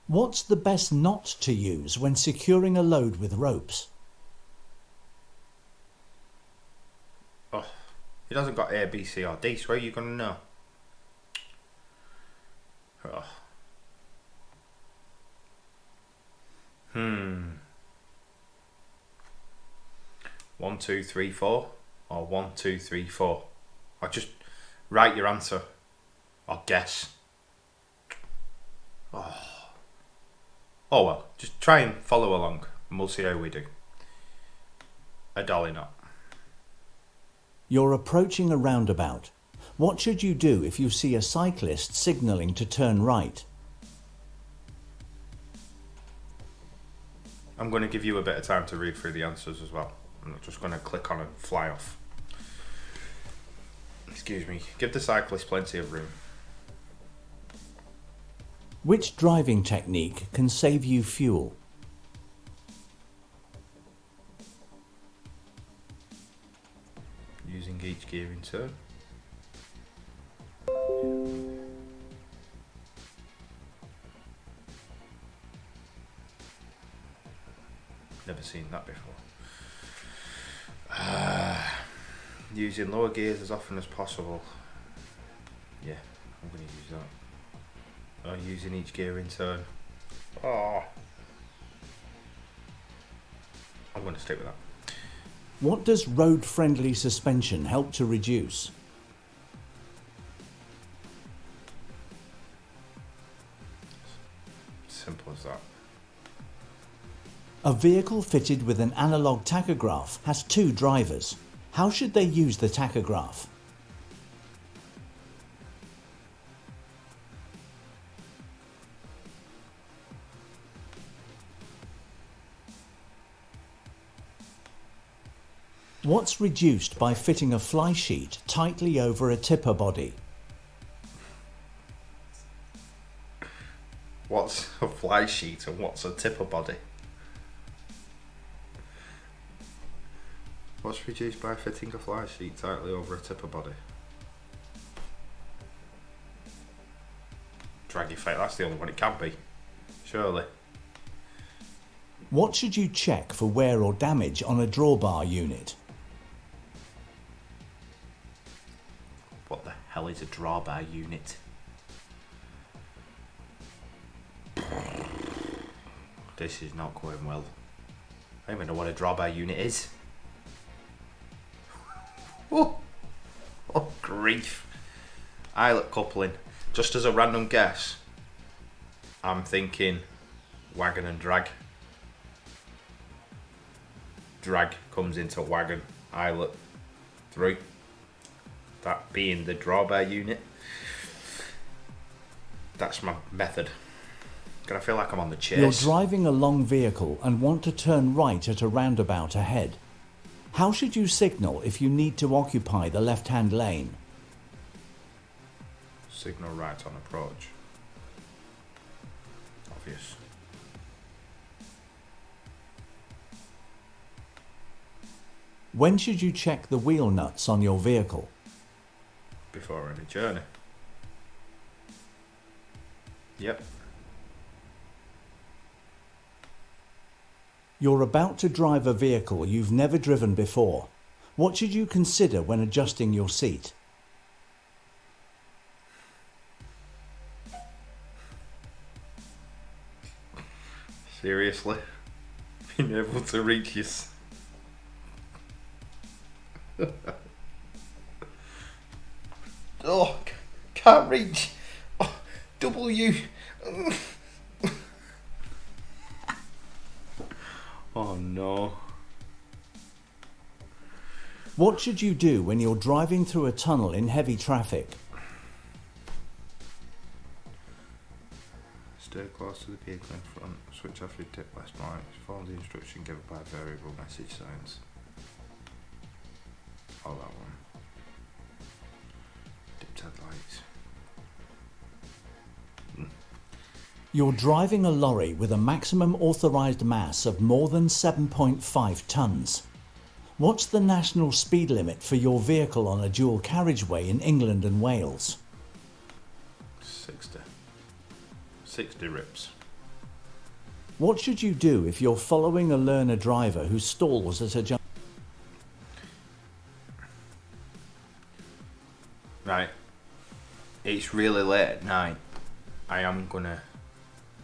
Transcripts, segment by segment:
What's the best knot to use when securing a load with ropes? Oh, it hasn't got A, B, C or D, so how are you going to know? Oh. 1, 2, 3, 4 or 1, 2, 3, 4. Or just write your answer or guess. Oh well, just try and follow along and we'll see how we do. A dolly knot. You're approaching a roundabout. What should you do if you see a cyclist signalling to turn right? I'm going to give you a bit of time to read through the answers as well. I'm not just going to click on and fly off. Excuse me. Give the cyclist plenty of room. Which driving technique can save you fuel? Using each gear in turn. Never seen that before. Using lower gears as often as possible. Yeah, I'm going to use that. Using each gear in turn. Oh, I'm going to stick with that. What does road-friendly suspension help to reduce? Simple as that. A vehicle fitted with an analog tachograph has two drivers. How should they use the tachograph? What's reduced by fitting a fly sheet tightly over a tipper body? What's a fly sheet and what's a tipper body? What's reduced by fitting a fly sheet tightly over a tipper body? Drag your feet, that's the only one it can be. Surely. What should you check for wear or damage on a drawbar unit? What the hell is a drawbar unit? This is not going well. I don't even know what a drawbar unit is. Oh grief. Eyelet coupling. Just as a random guess, I'm thinking wagon and drag. Drag comes into wagon, eyelet through. That being the drawbar unit. That's my method. I feel like I'm on the chase. You're driving a long vehicle and want to turn right at a roundabout ahead. How should you signal if you need to occupy the left-hand lane? Signal right on approach. Obvious. When should you check the wheel nuts on your vehicle? Before any journey. Yep. You're about to drive a vehicle you've never driven before. What should you consider when adjusting your seat? Seriously? Being able to reach your... Oh, can't reach. Oh, W. Oh no. What should you do when you're driving through a tunnel in heavy traffic? Stay close to the vehicle in front, switch off your dip left lights, follow the instruction given by variable message signs. Oh, that one. Dipped headlights. You're driving a lorry with a maximum authorised mass of more than 7.5 tonnes. What's the national speed limit for your vehicle on a dual carriageway in England and Wales? 60. 60 rips. What should you do if you're following a learner driver who stalls at a junction? Right. It's really late at night. I am gonna,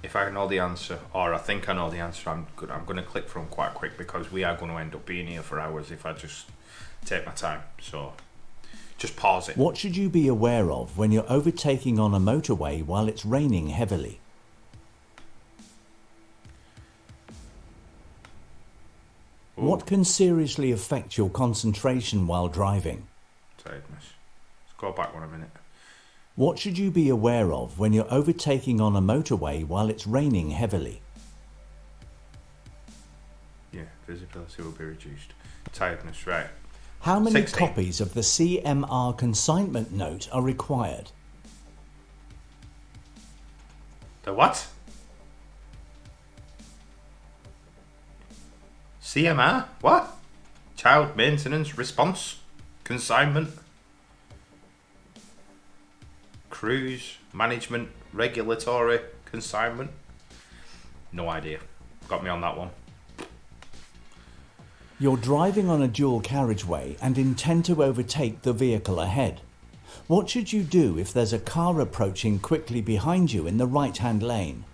if I know the answer, or I think I know the answer, I'm gonna click from quite quick, because we are gonna end up being here for hours if I just take my time. So just pause it. What should you be aware of when you're overtaking on a motorway while it's raining heavily? Ooh. What can seriously affect your concentration while driving? Tiredness. Let's go back 1 minute. What should you be aware of when you're overtaking on a motorway while it's raining heavily? Yeah, visibility will be reduced. Tiredness, right. How many 16. copies of the CMR consignment note are required? The what? CMR? What? Child Maintenance Response Consignment Cruise Management Regulatory Consignment? No idea. Got me on that one. You're driving on a dual carriageway and intend to overtake the vehicle ahead. What should you do if there's a car approaching quickly behind you in the right-hand lane?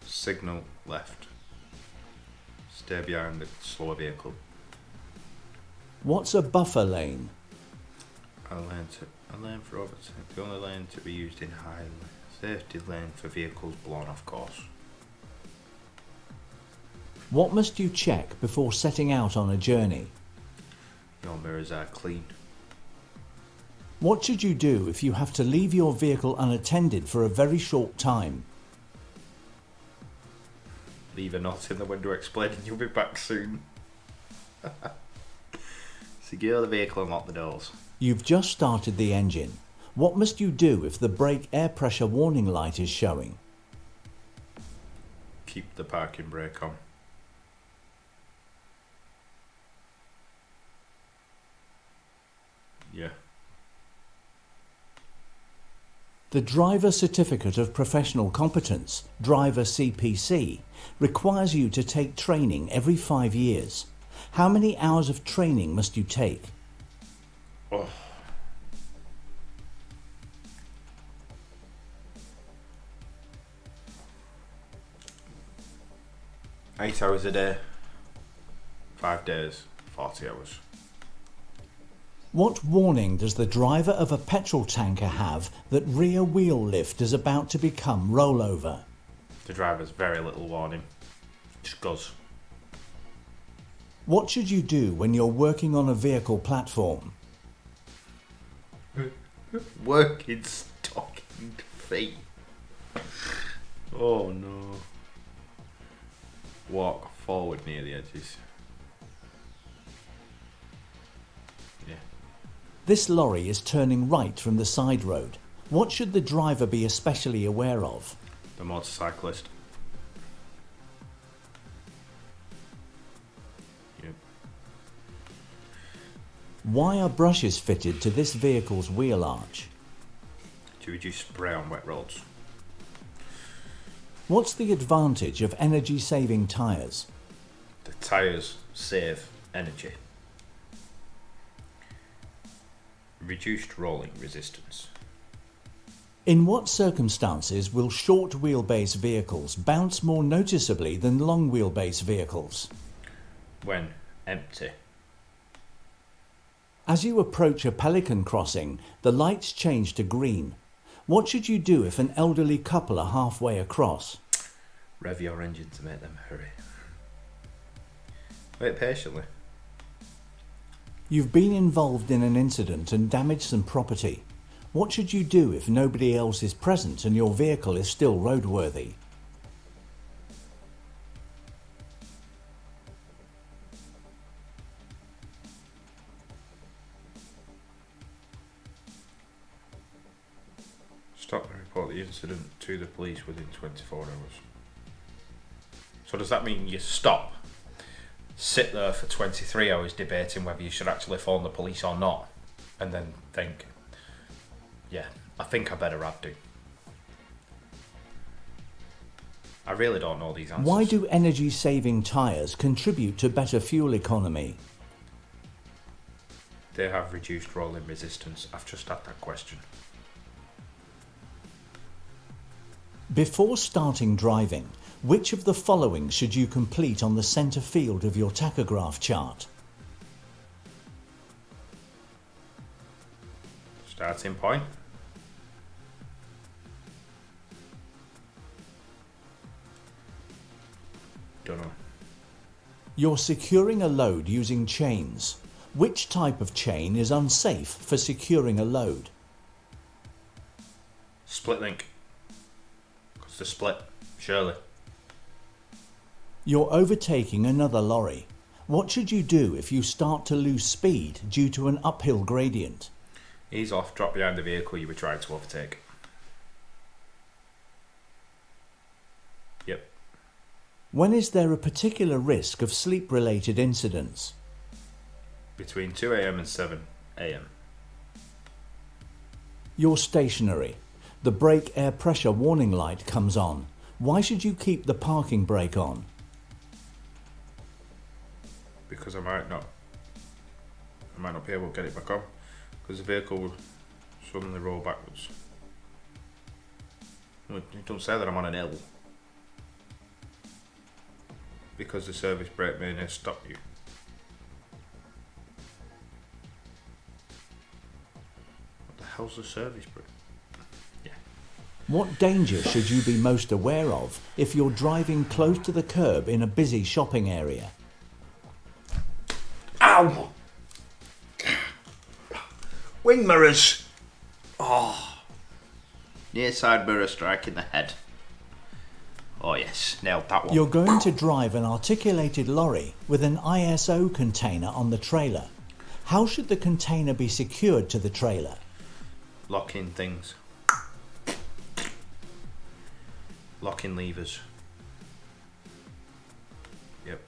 Signal left. Stay behind the slower vehicle. What's a buffer lane? A lane for overtake. The only lane to be used in high safety lane for vehicles blown off course. What must you check before setting out on a journey? Your mirrors are clean. What should you do if you have to leave your vehicle unattended for a very short time? Leave a note in the window explaining you'll be back soon. Secure the vehicle and lock the doors. You've just started the engine. What must you do if the brake air pressure warning light is showing? Keep the parking brake on. Yeah. The Driver Certificate of Professional Competence, Driver CPC, requires you to take training every 5 years. How many hours of training must you take? Oh. 8 hours a day, 5 days, 40 hours. What warning does the driver of a petrol tanker have that rear wheel lift is about to become rollover? The driver's very little warning. Just goes. What should you do when you're working on a vehicle platform? Working stockinged feet. Oh no. Walk forward near the edges. Yeah. This lorry is turning right from the side road. What should the driver be especially aware of? The motorcyclist. Yep. Why are brushes fitted to this vehicle's wheel arch? To reduce spray on wet roads. What's the advantage of energy-saving tyres? The tyres save energy. Reduced rolling resistance. In what circumstances will short wheelbase vehicles bounce more noticeably than long wheelbase vehicles? When empty. As you approach a pelican crossing, the lights change to green. What should you do if an elderly couple are halfway across? Rev your engine to make them hurry. Wait patiently. You've been involved in an incident and damaged some property. What should you do if nobody else is present and your vehicle is still roadworthy? Stop and report the incident to the police within 24 hours. So does that mean you stop, sit there for 23 hours debating whether you should actually phone the police or not, and then think, Yeah, I think I better have to. I really don't know these answers. Why do energy-saving tyres contribute to better fuel economy? They have reduced rolling resistance. I've just had that question. Before starting driving, which of the following should you complete on the centre field of your tachograph chart? Starting point. Don't know. You're securing a load using chains. Which type of chain is unsafe for securing a load? Split link. Because the split, surely. You're overtaking another lorry. What should you do if you start to lose speed due to an uphill gradient? Ease off, drop behind the vehicle you were trying to overtake. Yep. When is there a particular risk of sleep-related incidents? Between 2 a.m. and 7 a.m. You're stationary. The brake air pressure warning light comes on. Why should you keep the parking brake on? Because I might not be able to get it back on. Because the vehicle will suddenly roll backwards. It don't say that I'm on an hill. Because the service brake may stop you. What the hell's the service brake? Yeah. What danger should you be most aware of if you're driving close to the curb in a busy shopping area? Ow! Wing mirrors! Oh. Near side mirror strike in the head. Oh yes, nailed that one. You're going to drive an articulated lorry with an ISO container on the trailer. How should the container be secured to the trailer? Lock-in things. Lock-in levers. Yep.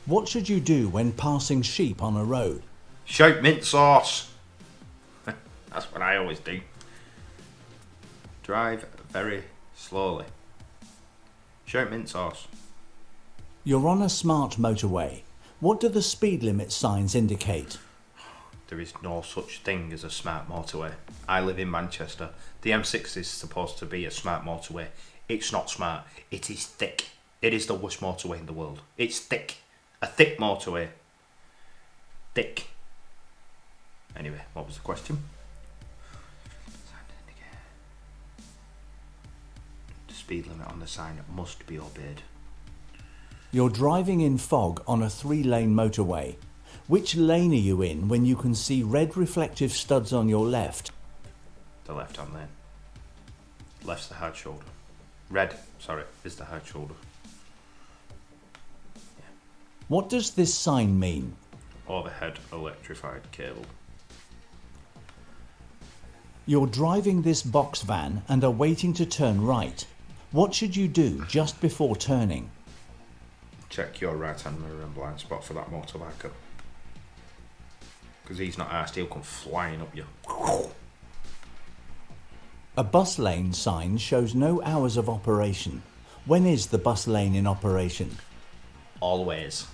What should you do when passing sheep on a road? Shout mint sauce! That's what I always do. Drive very slowly. Shout mint sauce. You're on a smart motorway. What do the speed limit signs indicate? There is no such thing as a smart motorway. I live in Manchester. The M6 is supposed to be a smart motorway. It's not smart. It is thick. It is the worst motorway in the world. It's thick. A thick motorway. Thick. Anyway, what was the question? The speed limit on the sign must be obeyed. You're driving in fog on a 3-lane motorway. Which lane are you in when you can see red reflective studs on your left? The left-hand lane. Left's the hard shoulder. Red, sorry, is the hard shoulder. Yeah. What does this sign mean? Overhead electrified cable. You're driving this box van and are waiting to turn right. What should you do just before turning? Check your right-hand mirror and blind spot for that motorbiker. Because he's not arsed, he'll come flying up you. A bus lane sign shows no hours of operation. When is the bus lane in operation? Always.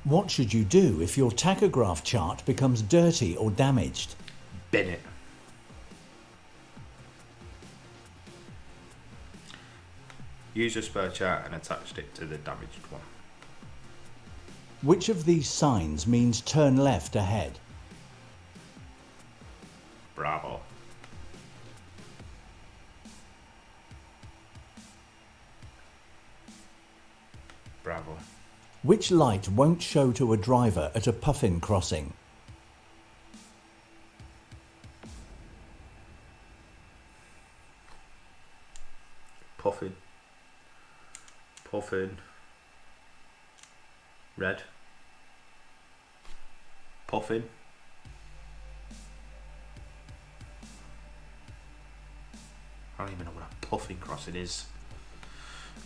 What should you do if your tachograph chart becomes dirty or damaged? Bin it. Use a spare chart and attached it to the damaged one. Which of these signs means turn left ahead? Bravo. Bravo. Which light won't show to a driver at a puffin crossing? Puffin. Puffin. Red. Puffin. I don't even know what a puffin crossing is.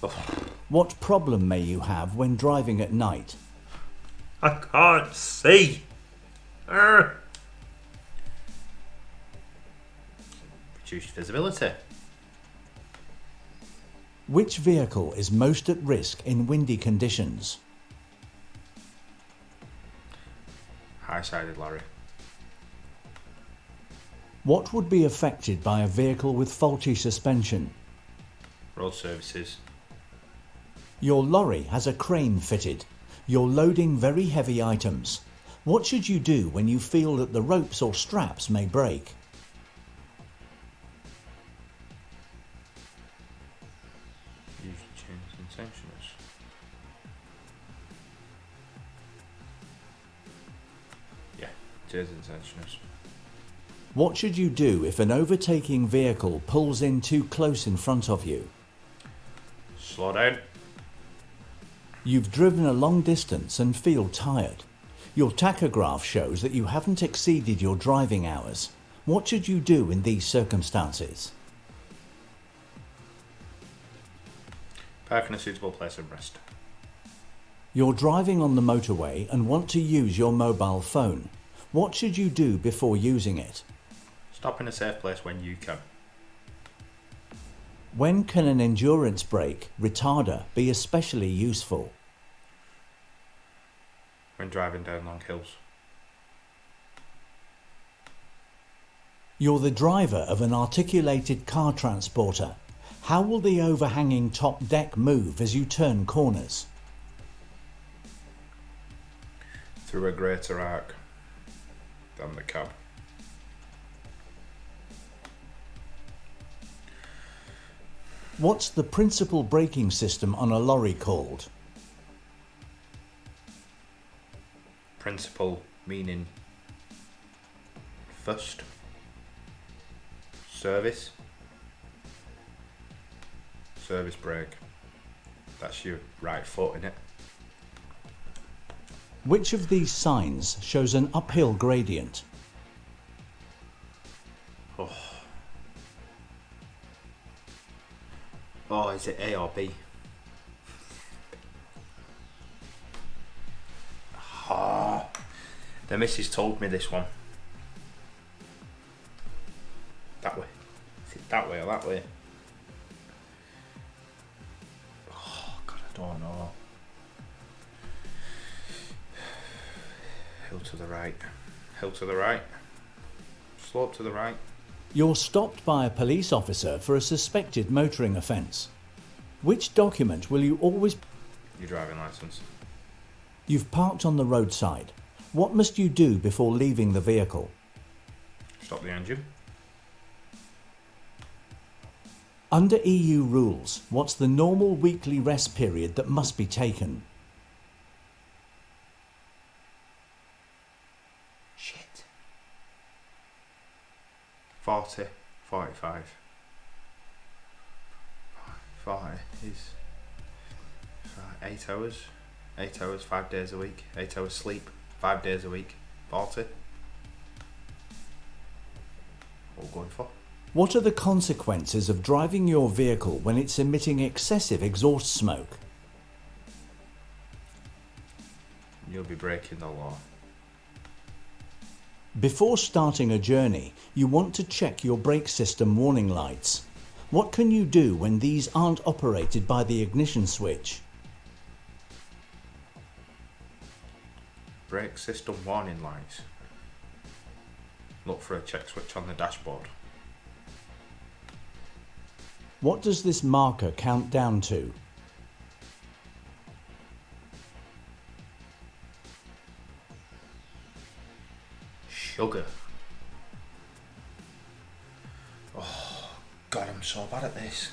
Ugh. What problem may you have when driving at night? I can't see. Reduced visibility. Which vehicle is most at risk in windy conditions? High-sided lorry. What would be affected by a vehicle with faulty suspension? Road services. Your lorry has a crane fitted. You're loading very heavy items. What should you do when you feel that the ropes or straps may break? Use chains and tensioners. Yeah, chains and tensioners. What should you do if an overtaking vehicle pulls in too close in front of you? Slow down. You've driven a long distance and feel tired. Your tachograph shows that you haven't exceeded your driving hours. What should you do in these circumstances? Park in a suitable place of rest. You're driving on the motorway and want to use your mobile phone. What should you do before using it? Stop in a safe place when you can. When can an endurance brake, retarder, be especially useful? When driving down long hills. You're the driver of an articulated car transporter. How will the overhanging top deck move as you turn corners? Through a greater arc than the cab. What's the principal braking system on a lorry called? Principal meaning first. Service. Service brake. That's your right foot in it. Which of these signs shows an uphill gradient? Oh, is it A or B? Oh, the missus told me this one. That way. Is it that way or that way? Oh, God, I don't know. Hill to the right. Hill to the right. Slope to the right. You're stopped by a police officer for a suspected motoring offence. Which document will you always... Your driving licence. You've parked on the roadside. What must you do before leaving the vehicle? Stop the engine. Under EU rules, what's the normal weekly rest period that must be taken? Shit. 40, 45. 40 is 8 hours. 8 hours, 5 days a week. 8 hours sleep, 5 days a week. 40. What we're going for? What are the consequences of driving your vehicle when it's emitting excessive exhaust smoke? You'll be breaking the law. Before starting a journey, you want to check your brake system warning lights. What can you do when these aren't operated by the ignition switch? Brake system warning lights. Look for a check switch on the dashboard. What does this marker count down to? Sugar. Oh, God, I'm so bad at this.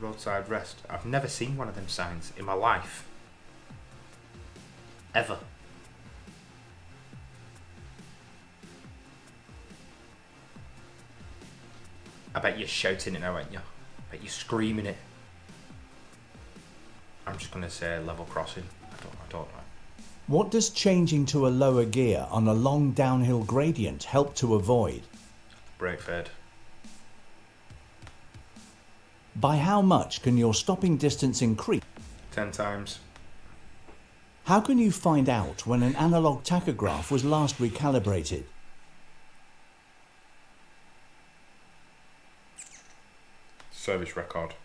Roadside rest. I've never seen one of them signs in my life. Ever. I bet you're shouting it now, aren't you? I bet you're screaming it. I'm just going to say level crossing. I don't know. What does changing to a lower gear on a long downhill gradient help to avoid? Brake fade. By how much can your stopping distance increase? 10 times. How can you find out when an analog tachograph was last recalibrated? Service record.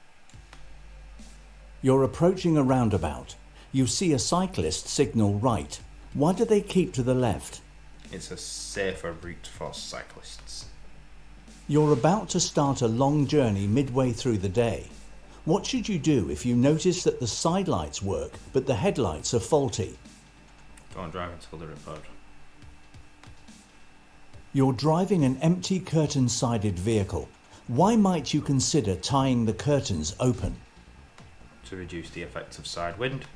You're approaching a roundabout. You see a cyclist signal right. Why do they keep to the left? It's a safer route for cyclists. You're about to start a long journey midway through the day. What should you do if you notice that the side lights work but the headlights are faulty? Don't drive until they're repaired. You're driving an empty curtain-sided vehicle. Why might you consider tying the curtains open? To reduce the effects of side wind.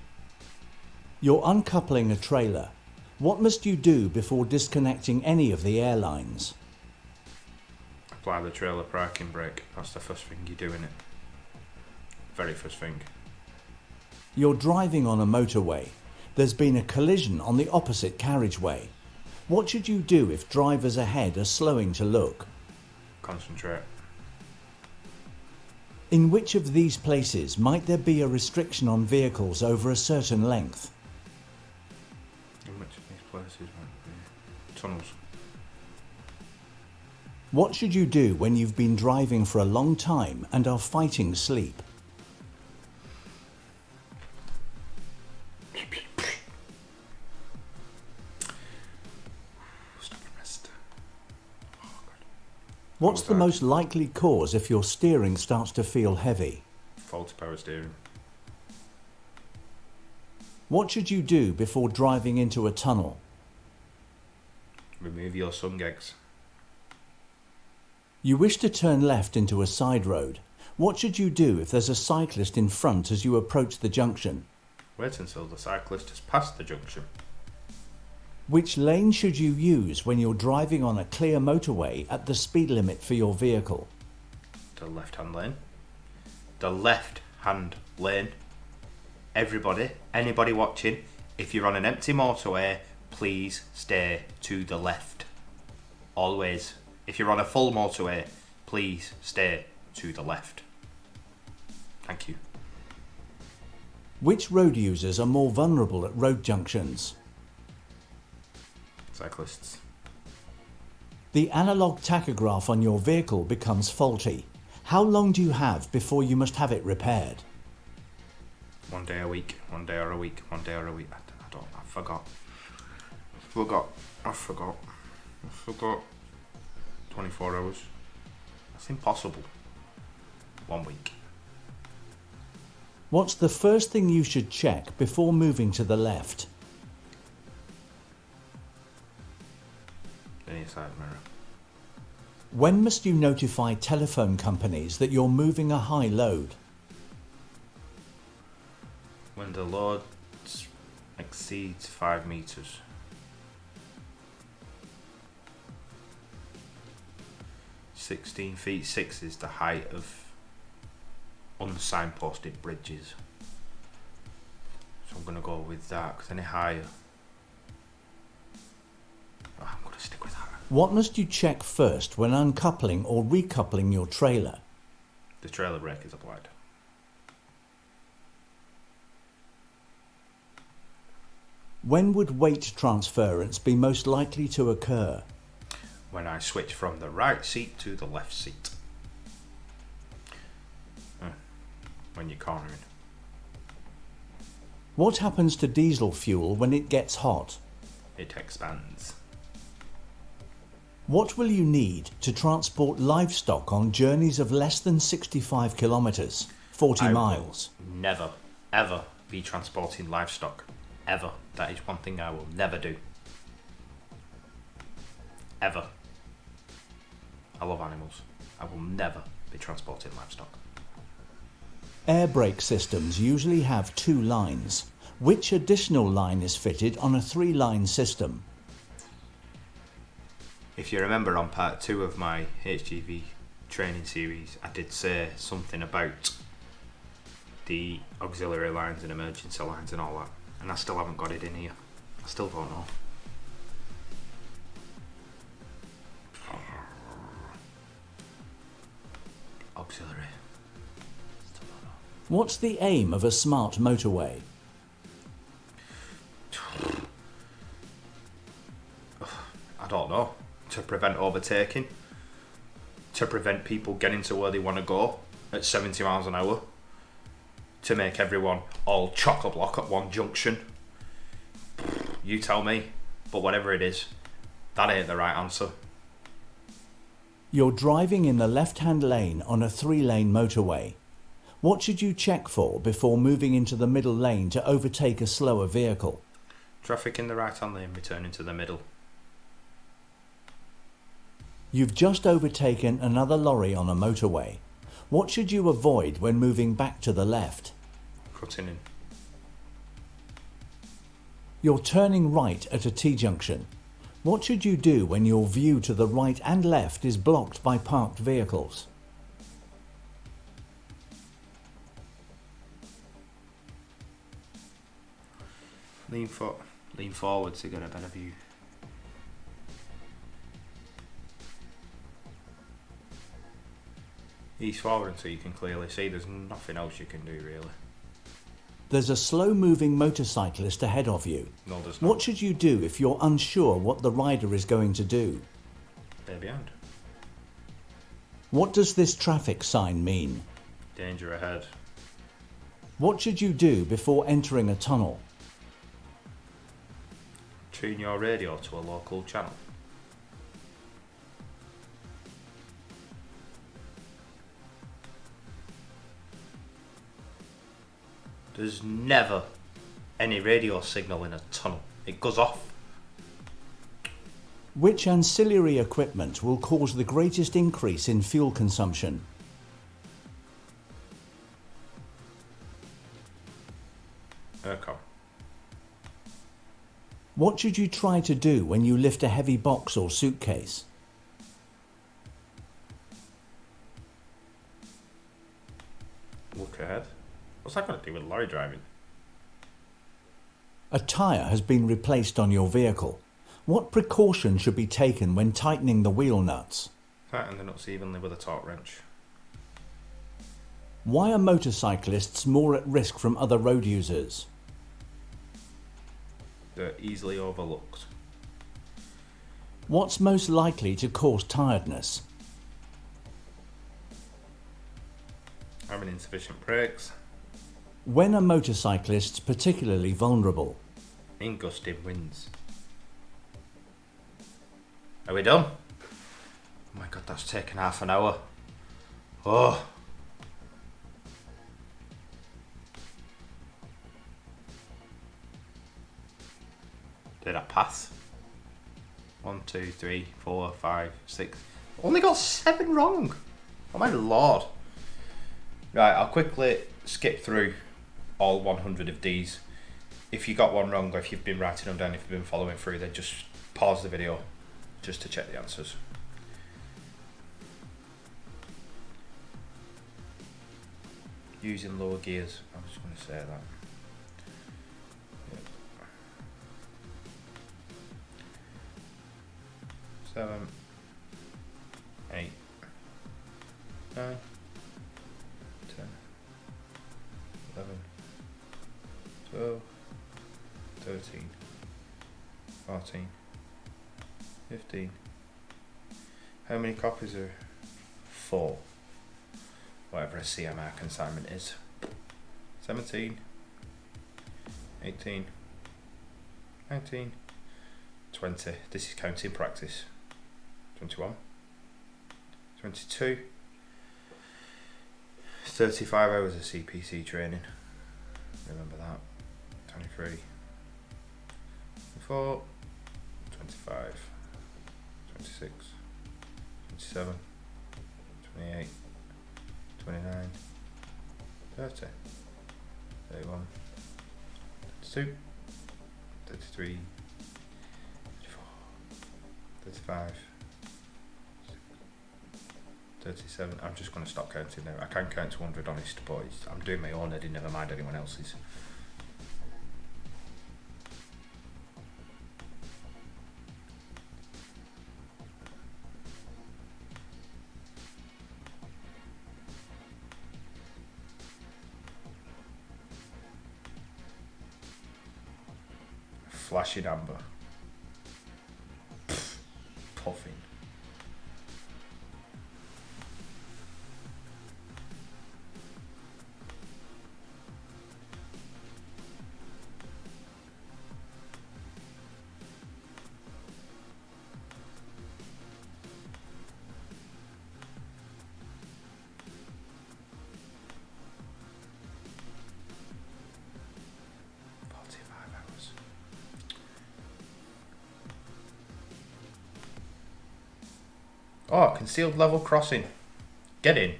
You're uncoupling a trailer. What must you do before disconnecting any of the air lines? Apply the trailer parking brake. That's the first thing you do in it. Very first thing. You're driving on a motorway. There's been a collision on the opposite carriageway. What should you do if drivers ahead are slowing to look? Concentrate. In which of these places might there be a restriction on vehicles over a certain length? In which of these places might be tunnels? What should you do when you've been driving for a long time and are fighting sleep? Stop and rest. Oh, God. What's the most likely cause if your steering starts to feel heavy? Faulty power steering. What should you do before driving into a tunnel? Remove your sun gags. You wish to turn left into a side road. What should you do if there's a cyclist in front as you approach the junction? Wait until the cyclist has passed the junction. Which lane should you use when you're driving on a clear motorway at the speed limit for your vehicle? The left-hand lane. The left-hand lane. Everybody, anybody watching, if you're on an empty motorway, please stay to the left. Always. If you're on a full motorway, please stay to the left. Thank you. Which road users are more vulnerable at road junctions? Cyclists. The analog tachograph on your vehicle becomes faulty. How long do you have before you must have it repaired? 1 day a week, 1 day or a week, 1 day or a week. I forgot. 24 hours. That's impossible. 1 week. What's the first thing you should check before moving to the left? The near side mirror. When must you notify telephone companies that you're moving a high load? When the load exceeds 5 meters. (16 feet 6 is the height of unsignposted bridges. So I'm going to go with that, because any higher, I'm going to stick with that. What must you check first when uncoupling or recoupling your trailer? The trailer brake is applied. When would weight transference be most likely to occur? When I switch from the right seat to the left seat. When you're cornering. What happens to diesel fuel when it gets hot? It expands. What will you need to transport livestock on journeys of less than 65 kilometres, 40 miles? Will never, ever be transporting livestock. Ever. That is one thing I will never do. Ever. I love animals. I will never be transporting livestock. Air brake systems usually have 2 lines. Which additional line is fitted on a 3-line system? If you remember on part 2 of my HGV training series, I did say something about the auxiliary lines and emergency lines and all that, and I still haven't got it in here. I still don't know. Auxiliary. What's the aim of a smart motorway? to prevent overtaking, to prevent people getting to where they want to go at 70 miles an hour, to make everyone all chock-a-block at one junction. You tell me, but whatever it is, that ain't the right answer. You're driving in the left-hand lane on a 3-lane motorway. What should you check for before moving into the middle lane to overtake a slower vehicle? Traffic in the right-hand lane returning to the middle. You've just overtaken another lorry on a motorway. What should you avoid when moving back to the left? Cutting in. You're turning right at a T-junction. What should you do when your view to the right and left is blocked by parked vehicles? Lean forward to get a better view. Ease forward until you can clearly see. There's nothing else you can do really. There's a slow-moving motorcyclist ahead of you. No, there's not. What should you do if you're unsure what the rider is going to do? Stay behind. What does this traffic sign mean? Danger ahead. What should you do before entering a tunnel? Tune your radio to a local channel. There's never any radio signal in a tunnel. It goes off. Which ancillary equipment will cause the greatest increase in fuel consumption? Aircon. What should you try to do when you lift a heavy box or suitcase? Look ahead. What's that got to do with lorry driving? A tyre has been replaced on your vehicle. What precaution should be taken when tightening the wheel nuts? Tighten the nuts evenly with a torque wrench. Why are motorcyclists more at risk from other road users? They're easily overlooked. What's most likely to cause tiredness? Having insufficient brakes. When are motorcyclists particularly vulnerable? In gusting winds. Are we done? Oh my god, that's taken half an hour. Oh. Did I pass? 1, 2, 3, 4, 5, 6. Only got 7 wrong. Oh my lord. Right, I'll quickly skip through all 100 of these. If you got one wrong or if you've been writing them down, if you've been following through, then just pause the video just to check the answers. Using lower gears, I was just going to say that. Yep. 7, 8, 9, 10, 11, 12, 13, 14, 15. How many copies are 4? Whatever a CMR consignment is. 17, 18, 19, 20. This is counting practice. 21, 22, 35 hours of CPC training. Remember that. 23, 24, 25, 26, 27, 28, 29, 30, 31, 32, 33, 34, 35, 37. I'm just going to stop counting now. I can count to 100 honest, but I'm doing my own heading, never mind anyone else's. Flashing amber. Puffing. Oh, concealed level crossing. Get in.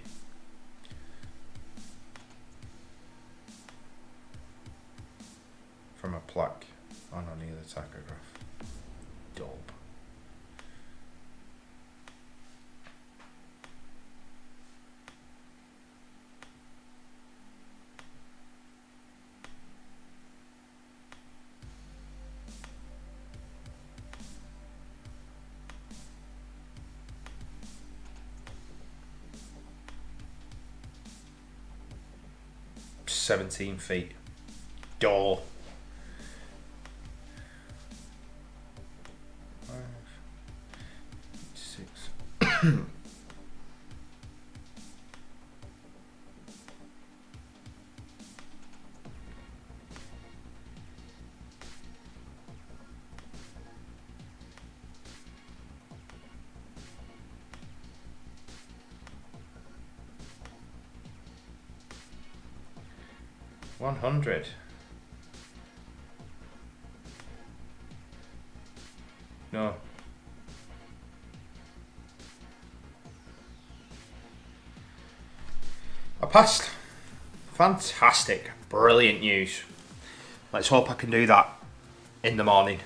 From a plaque on any other tachograph. Dope. $17 Door. 5, 6. $100. No. I passed. Fantastic. Brilliant news. Let's hope I can do that in the morning.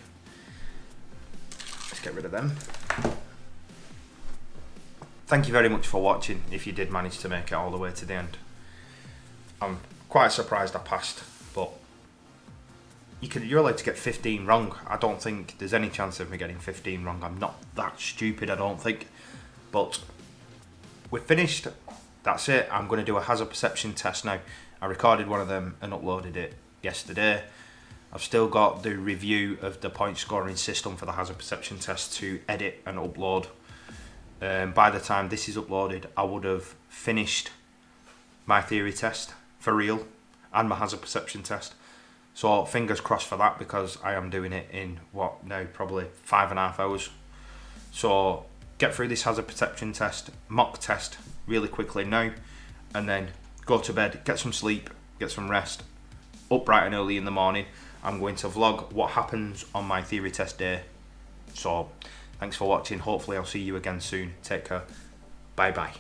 Let's get rid of them. Thank you very much for watching, if you did manage to make it all the way to the end. I'm quite surprised I passed, but you're allowed to get 15 wrong. I don't think there's any chance of me getting 15 wrong. I'm not that stupid, I don't think. But we're finished. That's it. I'm going to do a hazard perception test now. I recorded one of them and uploaded it yesterday. I've still got the review of the point scoring system for the hazard perception test to edit and upload. By the time this is uploaded, I would have finished my theory test for real and my hazard perception test. So fingers crossed for that, because I am doing it in what now, probably 5.5 hours. So get through this hazard perception test, mock test really quickly now, and then go to bed, get some sleep, get some rest, up bright and early in the morning. I'm going to vlog what happens on my theory test day. So thanks for watching. Hopefully I'll see you again soon. Take care. Bye bye.